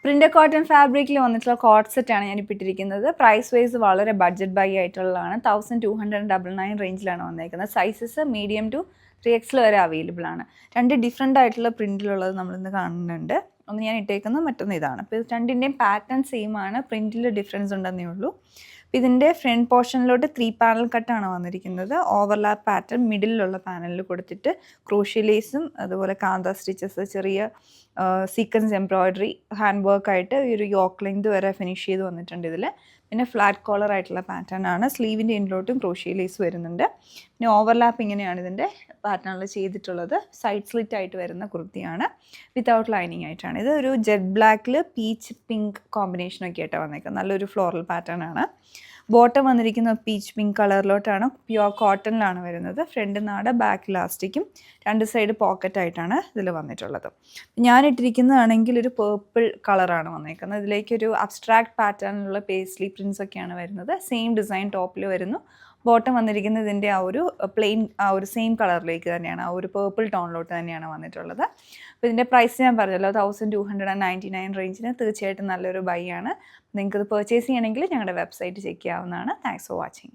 Printed cotton ഫാബ്രിക്കിൽ വന്നിട്ടുള്ള coat സെറ്റാണ് ഞാൻ ഇപ്പോൾ ഇട്ടിരിക്കുന്നത്. പ്രൈസ് വൈസ് വളരെ ബഡ്ജറ്റ് ബൈ ആയിട്ടുള്ളതാണ്. 1299 റേഞ്ചിലാണ് വന്നേക്കുന്നത്. സൈസസ് മീഡിയം ടു 3XL വരെ അവൈലബിൾ ആണ്. രണ്ട് ഡിഫറെൻ്റ് ആയിട്ടുള്ള പ്രിൻറ്റിലുള്ളത് നമ്മളിന്ന് കാണുന്നുണ്ട്. ഒന്ന് ഞാൻ ഇട്ടേക്കുന്നത്, മറ്റൊന്ന് ഇതാണ്. അപ്പോൾ ഇത് രണ്ടിൻ്റെയും പാറ്റേൺ സെയിം ആണ്, പ്രിൻറ്റിൽ ഡിഫറൻസ് ഉണ്ടെന്നേ ഉള്ളൂ. ഇതിൻ്റെ ഫ്രണ്ട് പോർഷനിലോട്ട് 3 പാനൽ കട്ടാണ് വന്നിരിക്കുന്നത്. ഓവർലാപ്പ് പാറ്റേൺ മിഡിലുള്ള പാനലിൽ കൊടുത്തിട്ട് ക്രോഷ്യ ലേസും അതുപോലെ കാന്ത സ്റ്റിച്ചസ്, ചെറിയ സീക്വൻസ് എംബ്രോയ്ഡറി, ഹാൻഡ് വർക്കായിട്ട് ഈ ഒരു യോക്ക് ലെങ്ത് വരെ ഫിനിഷ് ചെയ്ത് വന്നിട്ടുണ്ട് ഇതിൽ. പിന്നെ ഫ്ലാറ്റ് കോളർ ആയിട്ടുള്ള പാറ്റേൺ ആണ്. സ്ലീവിൻ്റെ എൻഡിലോട്ടും ക്രോഷ്യ ലേസ് വരുന്നുണ്ട്. പിന്നെ ഓവർലാപ്പ് ഇങ്ങനെയാണ് ഇതിൻ്റെ പാറ്റേണിൽ ചെയ്തിട്ടുള്ളത്. സൈഡ് സ്ലിറ്റ് ആയിട്ട് വരുന്ന കുർത്തിയാണ്, വിത്തൗട്ട് ലൈനിങ് ആയിട്ടാണ്. ഇത് ഒരു ജെറ്റ് ബ്ലാക്കിൽ പീച്ച് പിങ്ക് കോമ്പിനേഷനൊക്കെ ആയിട്ടാണ് വന്നേക്കുന്നത്. നല്ലൊരു ഫ്ലോറൽ പാറ്റേൺ ആണ്. ബോട്ടം വന്നിരിക്കുന്ന പീച്ച് പിങ്ക് കളറിലോട്ടാണ്, പ്യുവർ കോട്ടണിലാണ് വരുന്നത്. ഫ്രണ്ട് നാട്, ബാക്ക് ഇലാസ്റ്റിക്കും, രണ്ട് സൈഡ് പോക്കറ്റായിട്ടാണ് ഇതിൽ വന്നിട്ടുള്ളത്. ഞാനിട്ടിരിക്കുന്നതാണെങ്കിൽ ഒരു പേർപ്പിൾ കളറാണ് വന്നേക്കുന്നത്. ഇതിലേക്കൊരു അബ്സ്ട്രാക്ട് പാറ്റേണിലുള്ള പേസ്ലി പ്രിൻസ് ഒക്കെയാണ് വരുന്നത്. സെയിം ഡിസൈൻ ടോപ്പിൽ വരുന്നു. ബോട്ടം വന്നിരിക്കുന്നത് ഇതിൻ്റെ ആ ഒരു പ്ലെയിൻ, ആ ഒരു സെയിം കളറിലേക്ക് തന്നെയാണ്, ആ ഒരു പേർപ്പിൾ ടോണിലോട്ട് തന്നെയാണ് വന്നിട്ടുള്ളത്. അപ്പോൾ ഇതിൻ്റെ പ്രൈസ് ഞാൻ പറഞ്ഞല്ലോ, 1299 റേഞ്ചിന് തീർച്ചയായിട്ടും നല്ലൊരു ബൈ ആണ്. നിങ്ങൾക്കിത് പർച്ചേസ് ചെയ്യണമെങ്കിൽ ഞങ്ങളുടെ വെബ്സൈറ്റ് ചെക്ക് ചെയ്യാവുന്നതാണ്. Thanks for watching.